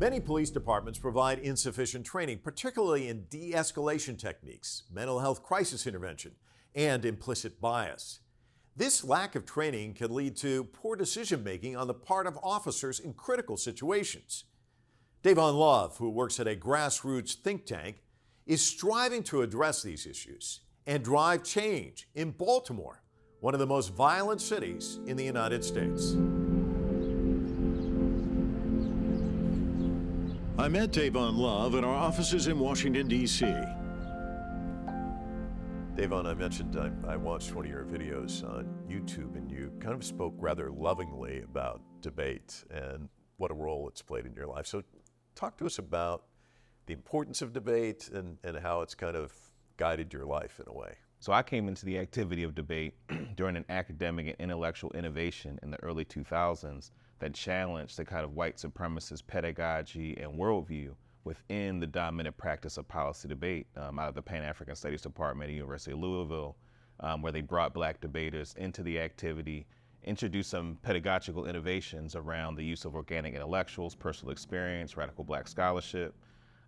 Many police departments provide insufficient training, particularly in de-escalation techniques, mental health crisis intervention, and implicit bias. This lack of training can lead to poor decision-making on the part of officers in critical situations. Dayvon Love, who works at a grassroots think tank, is striving to address these issues and drive change in Baltimore, one of the most violent cities in the United States. I met Dayvon Love in our offices in Washington, D.C. Dayvon, I mentioned I watched one of your videos on YouTube, and you kind of spoke rather lovingly about debate and what a role it's played in your life. So talk to us about the importance of debate and how it's kind of guided your life in a way. So I came into the activity of debate during an academic and intellectual innovation in the early 2000s that challenged the kind of white supremacist pedagogy and worldview within the dominant practice of policy debate out of the Pan-African Studies Department at the University of Louisville, where they brought black debaters into the activity, introduced some pedagogical innovations around the use of organic intellectuals, personal experience, radical black scholarship,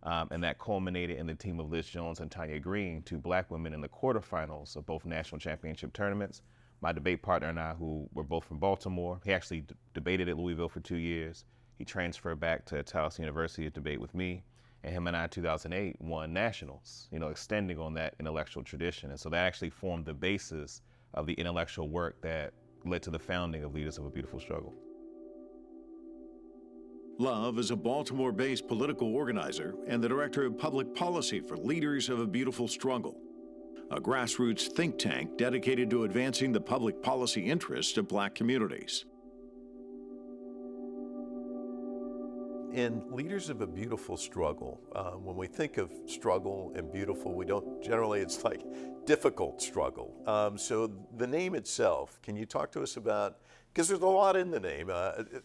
and that culminated in the team of Liz Jones and Tanya Green, two black women in the quarterfinals of both national championship tournaments. My debate partner and I, who were both from Baltimore, he actually debated at Louisville for 2 years. He transferred back to Tallahassee University to debate with me, and him and I in 2008 won nationals, extending on that intellectual tradition. And so that actually formed the basis of the intellectual work that led to the founding of Leaders of a Beautiful Struggle. Love is a Baltimore-based political organizer and the director of public policy for Leaders of a Beautiful Struggle, a grassroots think tank dedicated to advancing the public policy interests of black communities. In Leaders of a Beautiful Struggle, when we think of struggle and beautiful, we don't generally, it's like difficult struggle. So the name itself, can you talk to us about, because there's a lot in the name,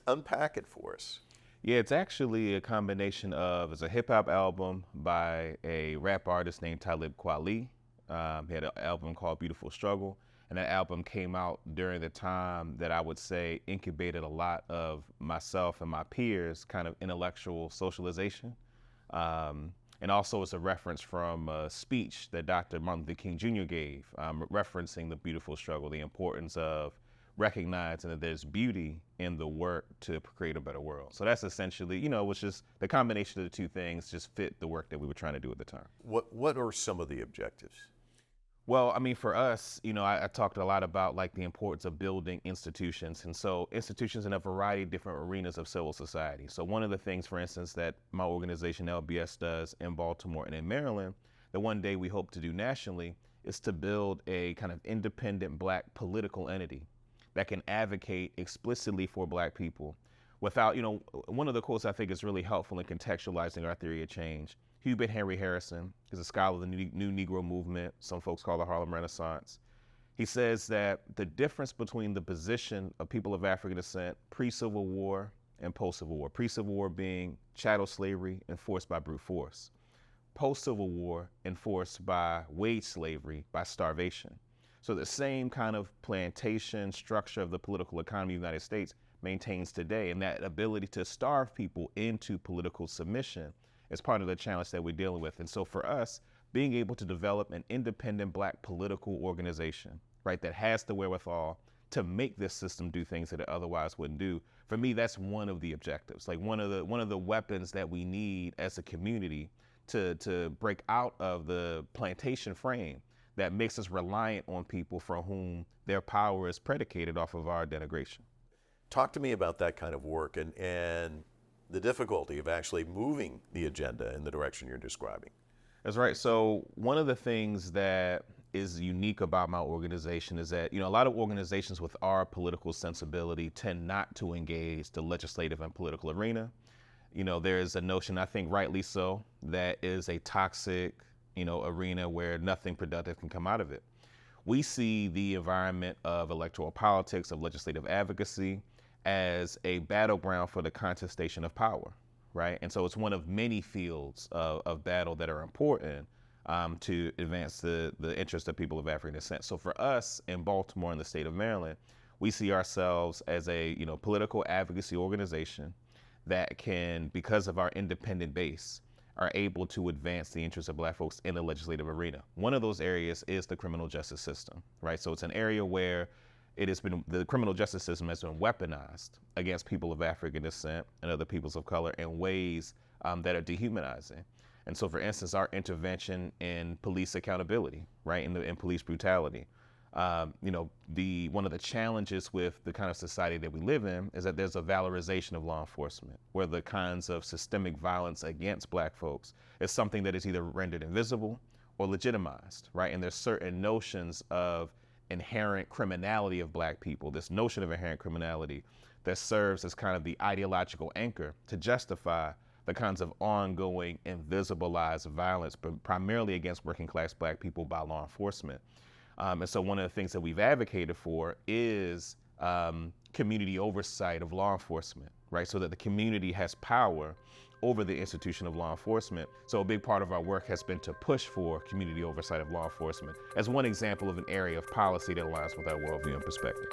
unpack it for us. Yeah, it's actually a combination of, it's a hip hop album by a rap artist named Talib Kweli. He had an album called Beautiful Struggle, and that album came out during the time that I would say incubated a lot of myself and my peers' kind of intellectual socialization. And also it's a reference from a speech that Dr. Martin Luther King Jr. gave, referencing the beautiful struggle, the importance of recognizing that there's beauty in the work to create a better world. So that's essentially, was just the combination of the two things just fit the work that we were trying to do at the time. What are some of the objectives? Well, I mean, for us, I talked a lot about like the importance of building institutions. And so institutions in a variety of different arenas of civil society. So one of the things, for instance, that my organization LBS does in Baltimore and in Maryland, that one day we hope to do nationally, is to build a kind of independent black political entity that can advocate explicitly for black people without, one of the quotes I think is really helpful in contextualizing our theory of change. Hubert Henry Harrison is a scholar of the New Negro movement, some folks call the Harlem Renaissance. He says that the difference between the position of people of African descent pre-Civil War and post-Civil War, pre-Civil War being chattel slavery enforced by brute force, post-Civil War enforced by wage slavery, by starvation. So the same kind of plantation structure of the political economy of the United States maintains today, and that ability to starve people into political submission is part of the challenge that we're dealing with. And so for us, being able to develop an independent black political organization, right, that has the wherewithal to make this system do things that it otherwise wouldn't do, for me, that's one of the objectives, like one of the weapons that we need as a community to break out of the plantation frame that makes us reliant on people for whom their power is predicated off of our denigration. Talk to me about that kind of work and the difficulty of actually moving the agenda in the direction you're describing. That's right. So one of the things that is unique about my organization is that, a lot of organizations with our political sensibility tend not to engage the legislative and political arena. There's a notion, I think rightly so, that is a toxic arena where nothing productive can come out of it. We see the environment of electoral politics, of legislative advocacy, as a battleground for the contestation of power, right? And so it's one of many fields of battle that are important to advance the interests of people of African descent. So for us in Baltimore and the state of Maryland, we see ourselves as a political advocacy organization that can, because of our independent base, are able to advance the interests of Black folks in the legislative arena. One of those areas is the criminal justice system, right? So it's an area where the criminal justice system has been weaponized against people of African descent and other peoples of color in ways that are dehumanizing. And so, for instance, our intervention in police accountability, right, in police brutality. One of the challenges with the kind of society that we live in is that there's a valorization of law enforcement, where the kinds of systemic violence against Black folks is something that is either rendered invisible or legitimized, right? And there's certain notions of inherent criminality of Black people, this notion of inherent criminality that serves as kind of the ideological anchor to justify the kinds of ongoing invisibilized violence, but primarily against working class Black people by law enforcement. And so one of the things that we've advocated for is community oversight of law enforcement, right? So that the community has power over the institution of law enforcement. So a big part of our work has been to push for community oversight of law enforcement as one example of an area of policy that aligns with our worldview and perspective.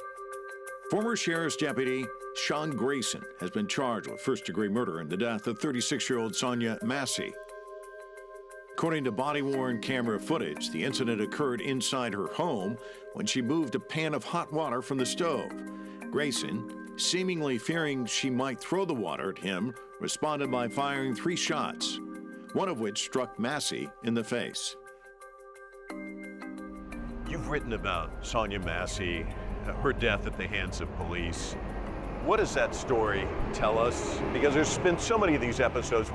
Former Sheriff's Deputy Sean Grayson has been charged with first-degree murder in the death of 36-year-old Sonia Massey. According to body-worn camera footage, the incident occurred inside her home when she moved a pan of hot water from the stove. Grayson, seemingly fearing she might throw the water at him, responded by firing 3 shots, one of which struck Massey in the face. You've written about Sonia Massey, her death at the hands of police. What does that story tell us? Because there's been so many of these episodes.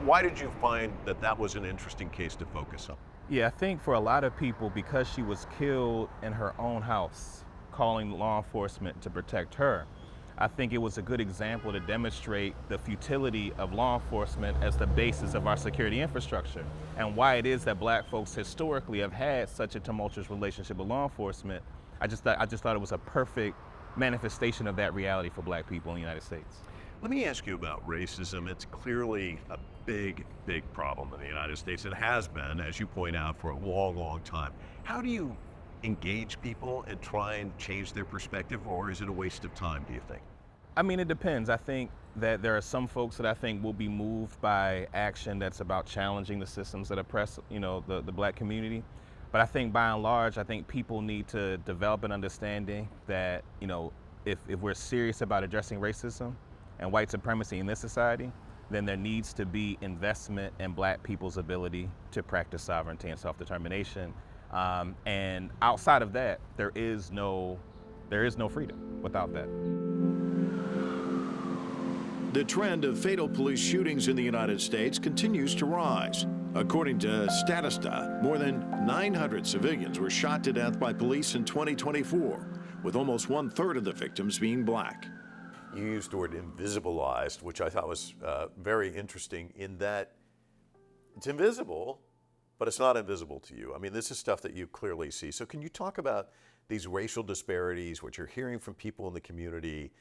Why did you find that that was an interesting case to focus on? Yeah, I think for a lot of people, because she was killed in her own house, calling law enforcement to protect her, I think it was a good example to demonstrate the futility of law enforcement as the basis of our security infrastructure, and why it is that Black folks historically have had such a tumultuous relationship with law enforcement. I just thought it was a perfect manifestation of that reality for Black people in the United States. Let me ask you about racism. It's clearly a big, big problem in the United States. It has been, as you point out, for a long, long time. How do you engage people and try and change their perspective, or is it a waste of time, do you think? I mean, it depends. I think that there are some folks that I think will be moved by action that's about challenging the systems that oppress, the Black community. But I think by and large, I think people need to develop an understanding that, if we're serious about addressing racism and white supremacy in this society, then there needs to be investment in Black people's ability to practice sovereignty and self-determination. And outside of that, there is no freedom without that. The trend of fatal police shootings in the United States continues to rise. According to Statista, more than 900 civilians were shot to death by police in 2024, with almost 1/3 of the victims being Black. You used the word invisibilized, which I thought was very interesting in that it's invisible, but it's not invisible to you. I mean, this is stuff that you clearly see. So can you talk about these racial disparities, what you're hearing from people in the community,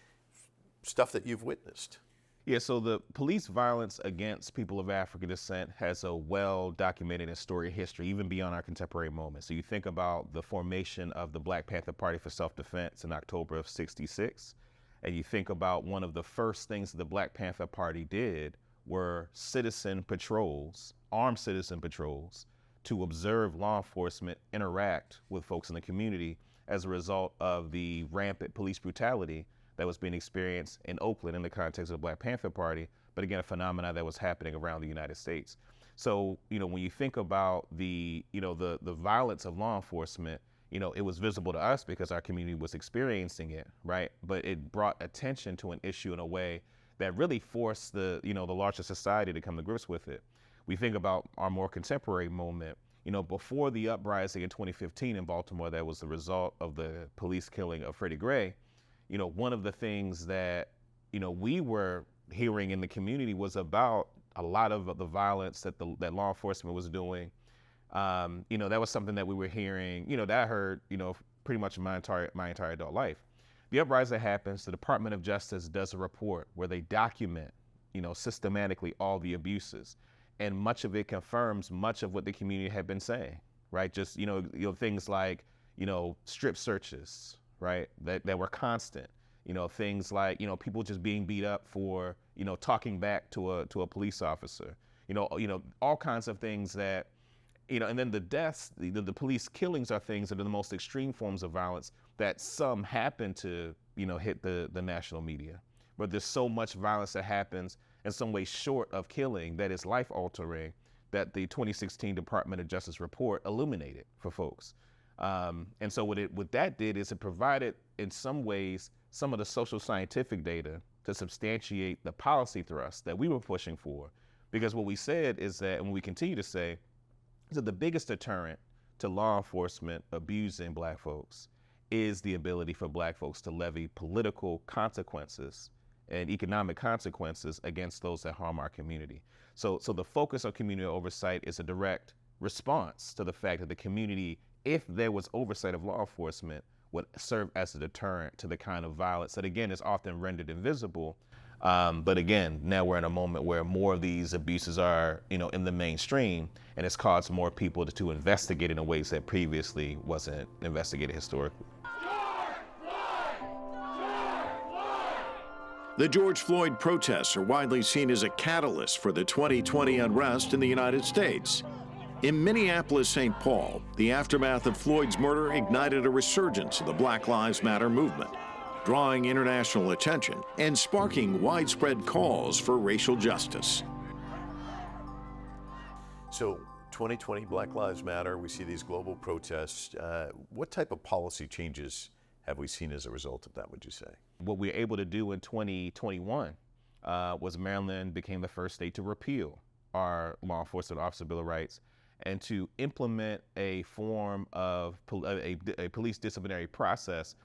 stuff that you've witnessed? Yeah, so the police violence against people of African descent has a well-documented and storied history, even beyond our contemporary moment. So you think about the formation of the Black Panther Party for Self-Defense in October of '66, and you think about one of the first things that the Black Panther Party did were citizen patrols, armed citizen patrols, to observe law enforcement interact with folks in the community as a result of the rampant police brutality that was being experienced in Oakland in the context of the Black Panther Party, but again, a phenomenon that was happening around the United States. So, when you think about the violence of law enforcement, it was visible to us because our community was experiencing it, right? But it brought attention to an issue in a way that really forced the larger society to come to grips with it. We think about our more contemporary moment, before the uprising in 2015 in Baltimore that was the result of the police killing of Freddie Gray. One of the things that, we were hearing in the community was about a lot of the violence that law enforcement was doing. That was something that we were hearing, that I heard, pretty much my entire adult life. The uprising happens, the Department of Justice does a report where they document, systematically all the abuses. And much of it confirms much of what the community had been saying, right? Just, things like, strip searches, right? That were constant. Things like, people just being beat up for, talking back to a police officer, all kinds of things that, and then the deaths, the police killings are things that are the most extreme forms of violence that some happen to, hit the national media. But there's so much violence that happens in some way short of killing that is life altering that the 2016 Department of Justice report illuminated for folks. And so what that did is it provided, in some ways, some of the social scientific data to substantiate the policy thrust that we were pushing for. Because what we said is that, and we continue to say, is that the biggest deterrent to law enforcement abusing Black folks is the ability for Black folks to levy political consequences and economic consequences against those that harm our community. So the focus of community oversight is a direct response to the fact that the community, if there was oversight of law enforcement, would serve as a deterrent to the kind of violence that, again, is often rendered invisible. But again, now we're in a moment where more of these abuses are, in the mainstream, and it's caused more people to investigate in ways that previously wasn't investigated historically. The George Floyd protests are widely seen as a catalyst for the 2020 unrest in the United States. In Minneapolis-St. Paul, the aftermath of Floyd's murder ignited a resurgence of the Black Lives Matter movement, drawing international attention and sparking widespread calls for racial justice. So 2020, Black Lives Matter, we see these global protests. What type of policy changes have we seen as a result of that, would you say? What we were able to do in 2021 was Maryland became the first state to repeal our law enforcement officer Bill of Rights and to implement a form of a police disciplinary process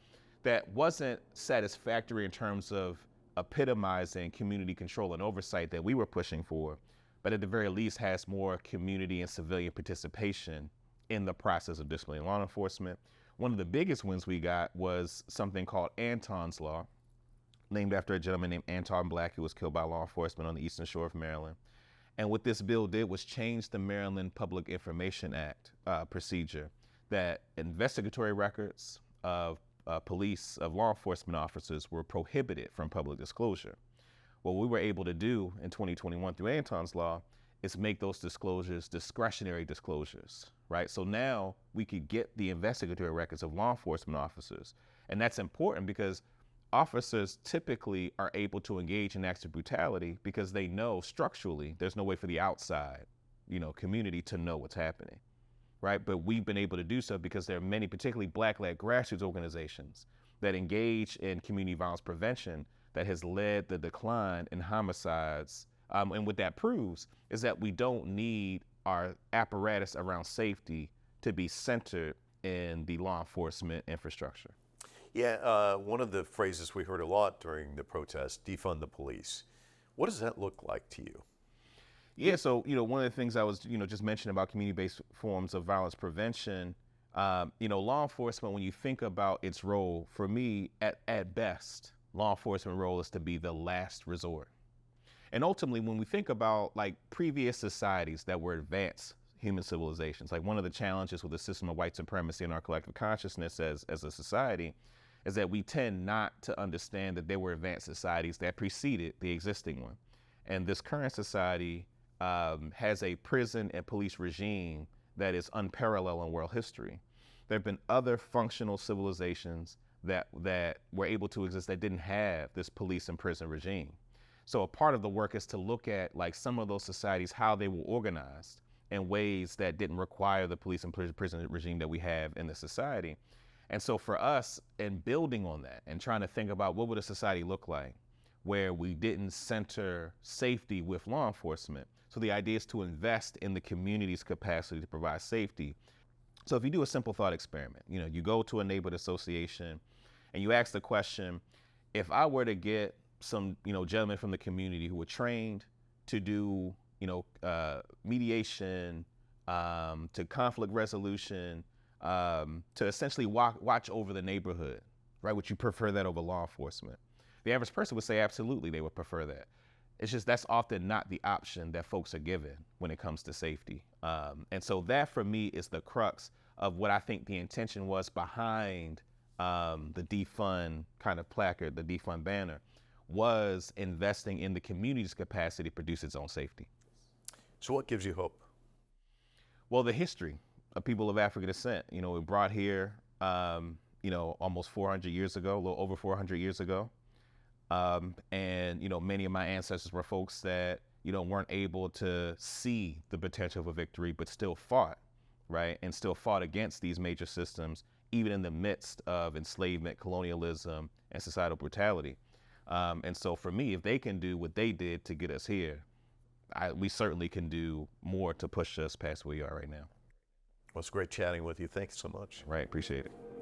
that wasn't satisfactory in terms of epitomizing community control and oversight that we were pushing for, but at the very least has more community and civilian participation in the process of disciplining law enforcement. One of the biggest wins we got was something called Anton's Law, named after a gentleman named Anton Black who was killed by law enforcement on the eastern shore of Maryland. And what this bill did was change the Maryland Public Information Act procedure that investigatory records of law enforcement officers were prohibited from public disclosure. What we were able to do in 2021 through Anton's Law is make those disclosures discretionary disclosures, right? So now we could get the investigatory records of law enforcement officers. And that's important because officers typically are able to engage in acts of brutality because they know structurally there's no way for the outside, community to know what's happening, right? But we've been able to do so because there are many, particularly Black-led grassroots organizations that engage in community violence prevention that has led the decline in homicides. And what that proves is that we don't need our apparatus around safety to be centered in the law enforcement infrastructure. Yeah, one of the phrases we heard a lot during the protest, defund the police. What does that look like to you? Yeah, so, one of the things I was, just mentioning about community-based forms of violence prevention, law enforcement, when you think about its role, for me, at best, law enforcement role is to be the last resort. And ultimately, when we think about previous societies that were advanced human civilizations, one of the challenges with the system of white supremacy in our collective consciousness as a society is that we tend not to understand that there were advanced societies that preceded the existing one. And this current society has a prison and police regime that is unparalleled in world history. There have been other functional civilizations that were able to exist that didn't have this police and prison regime. So a part of the work is to look at some of those societies, how they were organized in ways that didn't require the police and prison regime that we have in the society. And so for us, in building on that and trying to think about what would a society look like where we didn't center safety with law enforcement. So the idea is to invest in the community's capacity to provide safety. So if you do a simple thought experiment, you go to a neighborhood association and you ask the question, if I were to get some, gentlemen from the community who were trained to do, mediation, to conflict resolution, to essentially watch over the neighborhood, right? Would you prefer that over law enforcement? The average person would say absolutely they would prefer that. It's just that's often not the option that folks are given when it comes to safety. And so that for me is the crux of what I think the intention was behind the defund kind of placard, the defund banner, was investing in the community's capacity to produce its own safety. So what gives you hope? Well, the history of people of African descent, we brought here, almost 400 years ago, a little over 400 years ago. And many of my ancestors were folks that, weren't able to see the potential of a victory, but still fought, right? And still fought against these major systems, even in the midst of enslavement, colonialism, and societal brutality. And so for me, if they can do what they did to get us here, we certainly can do more to push us past where we are right now. Well, it's great chatting with you. Thanks so much. Right, appreciate it.